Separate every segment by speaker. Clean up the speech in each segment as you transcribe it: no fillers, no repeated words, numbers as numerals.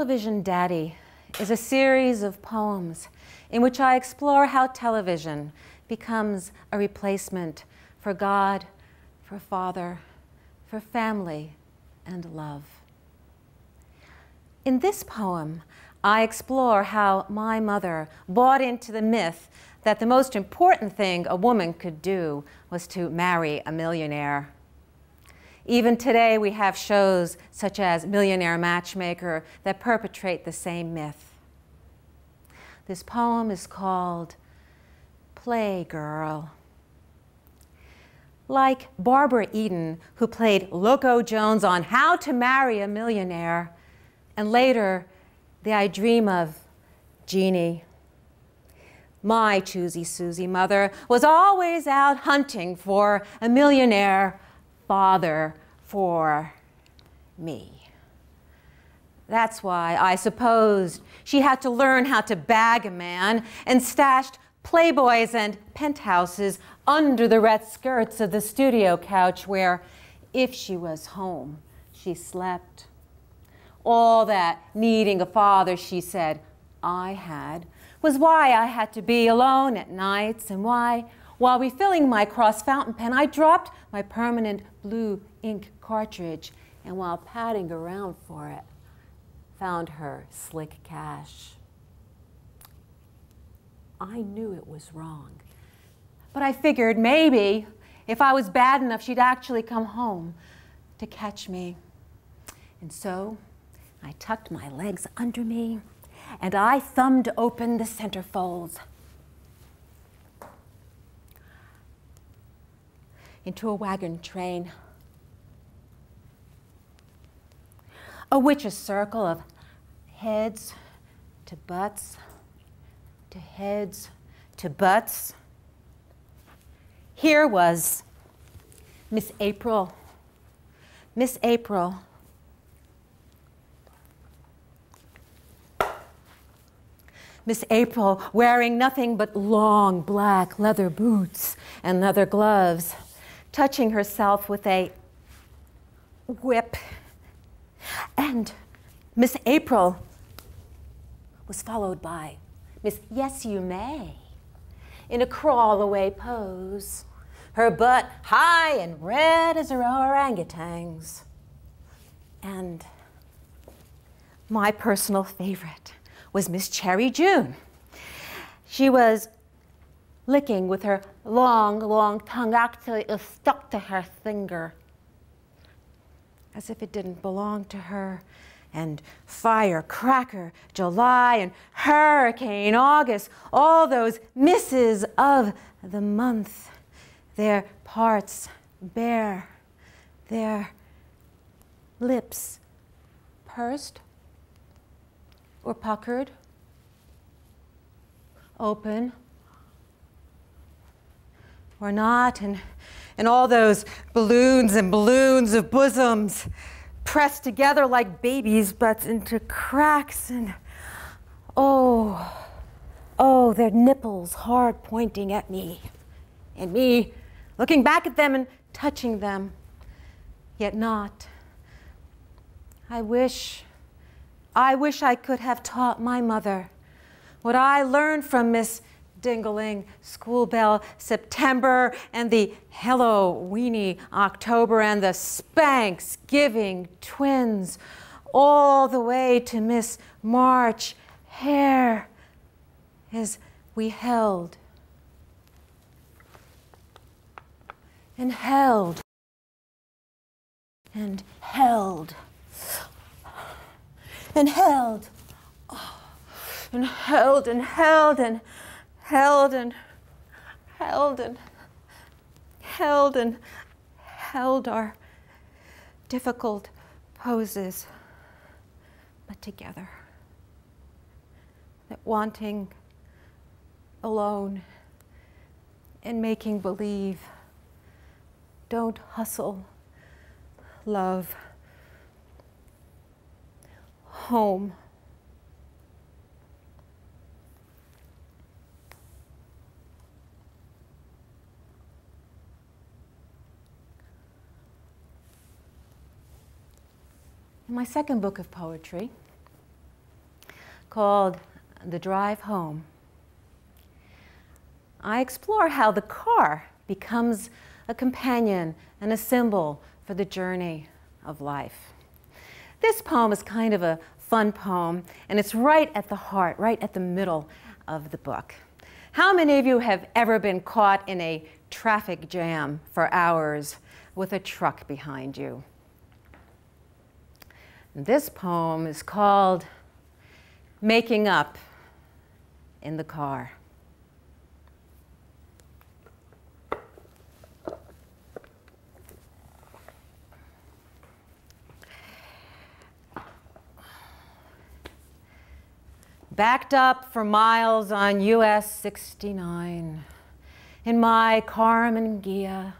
Speaker 1: Television Daddy is a series of poems in which I explore how television becomes a replacement for God, for Father, for family, and love. In this poem, I explore how my mother bought into the myth that the most important thing a woman could do was to marry a millionaire. Even today, we have shows such as Millionaire Matchmaker that perpetrate the same myth. This poem is called Playgirl. Like Barbara Eden, who played Loco Jones on How to Marry a Millionaire, and later, the I Dream of Jeannie. My choosy Susie mother was always out hunting for a millionaire father for me. That's why I supposed she had to learn how to bag a man and stashed Playboys and penthouses under the red skirts of the studio couch where, if she was home, she slept. All that needing a father, she said, I had, was why I had to be alone at nights, and why, while refilling my cross fountain pen, I dropped my permanent blue ink cartridge, and while padding around for it, found her slick cash. I knew it was wrong, but I figured maybe if I was bad enough, she'd actually come home to catch me. And so I tucked my legs under me, and I thumbed open the centerfolds into a wagon train, a witch's circle of heads to butts, to heads to butts. Here was Miss April. Miss April. Miss April, wearing nothing but long black leather boots and leather gloves, touching herself with a whip. And Miss April was followed by Miss Yes You May in a crawl-away pose, her butt high and red as her orangutan's. And my personal favorite was Miss Cherry June. She was licking with her long, long tongue. Actually, it was stuck to her finger, as if it didn't belong to her. And Firecracker July and Hurricane August, all those misses of the month, their parts bare, their lips pursed or puckered, open or not, and all those balloons and balloons of bosoms pressed together like babies' butts into cracks, and oh, their nipples hard pointing at me, and me looking back at them and touching them, yet not. I wish I could have taught my mother what I learned from Miss Dingling, School Bell September, and the Hello Weenie October, and the Spanksgiving Twins, all the way to Miss March Hare, as we held and held and held and held and held and held and held and held and held and held our difficult poses, but together, that wanting alone and making believe, don't hustle, love, home. In my second book of poetry, called The Drive Home. I explore how the car becomes a companion and a symbol for the journey of life. This poem is kind of a fun poem, and it's right at the heart, right at the middle of the book. How many of you have ever been caught in a traffic jam for hours with a truck behind you? This poem is called Making Up in the Car. Backed up for miles on US 69 in my Carmen Ghia,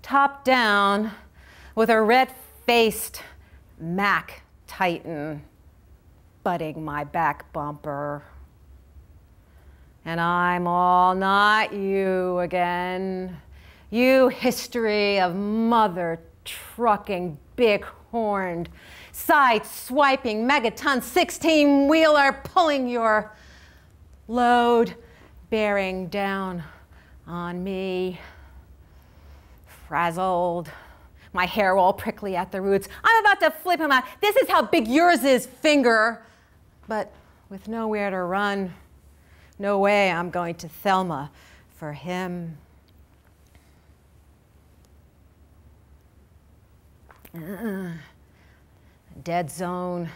Speaker 1: top down with a red-faced Mack Titan butting my back bumper. And I'm all not you again, you history of mother trucking, big-horned, side-swiping, megaton 16-wheeler pulling your load, bearing down on me. Frazzled, my hair all prickly at the roots. I'm about to flip him out. This is how big yours is, finger. But with nowhere to run, no way I'm going to Thelma for him. Dead zone.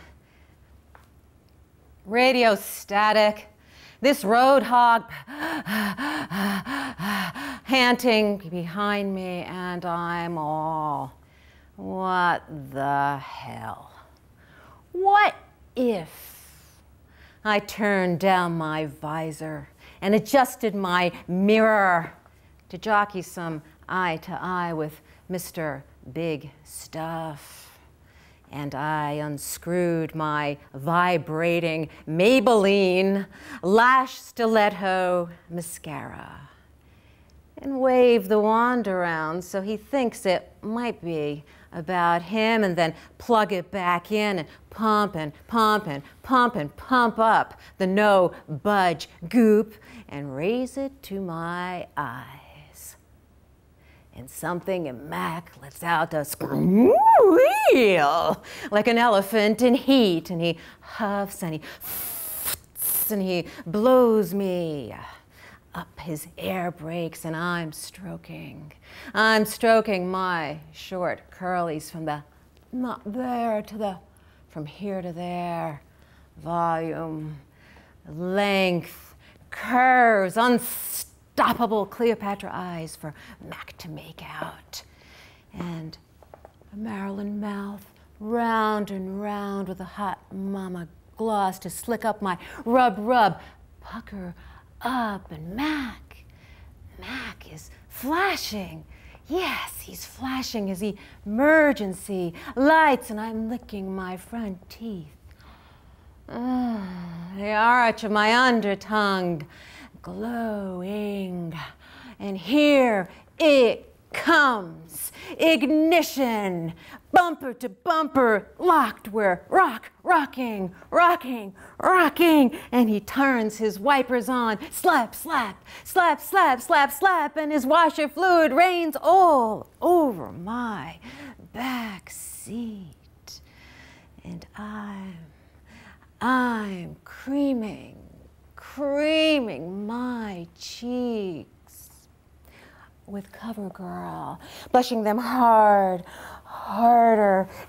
Speaker 1: Radio static. This road hog panting behind me, and I'm all, what the hell? What if I turned down my visor and adjusted my mirror to jockey some eye to eye with Mr. Big Stuff? And I unscrewed my vibrating Maybelline lash stiletto mascara and waved the wand around so he thinks it might be about him, and then plug it back in and pump and pump and pump and pump up the no budge goop and raise it to my eyes. And something in Mac lets out a squeal like an elephant in heat, and he huffs and he blows me up his air brakes, and I'm stroking my short curlies from the not there to the from here to there, volume, length, curves, unstoppable Cleopatra eyes for Mac to make out, and a Maryland mouth, round and round with a hot mama gloss to slick up my rub, pucker up, and Mac is flashing. Yes, he's flashing his emergency lights, and I'm licking my front teeth. The arch of my undertongue glowing, and here it comes. Ignition, bumper to bumper, locked. We're rocking, and he turns his wipers on. Slap, slap, slap, slap, slap, slap, and his washer fluid rains all over my back seat. And I'm creaming my cheeks with CoverGirl, blushing them harder,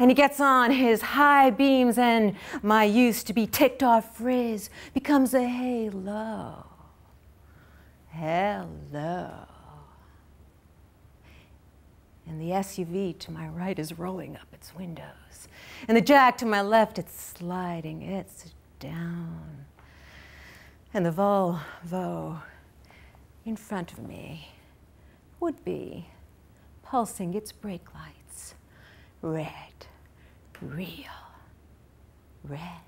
Speaker 1: and he gets on his high beams, and my used-to-be ticked-off frizz becomes a halo. Hello. And the SUV to my right is rolling up its windows, and the Jag to my left, it's sliding, it's down. And the Volvo in front of me would be pulsing its brake lights, red, real red.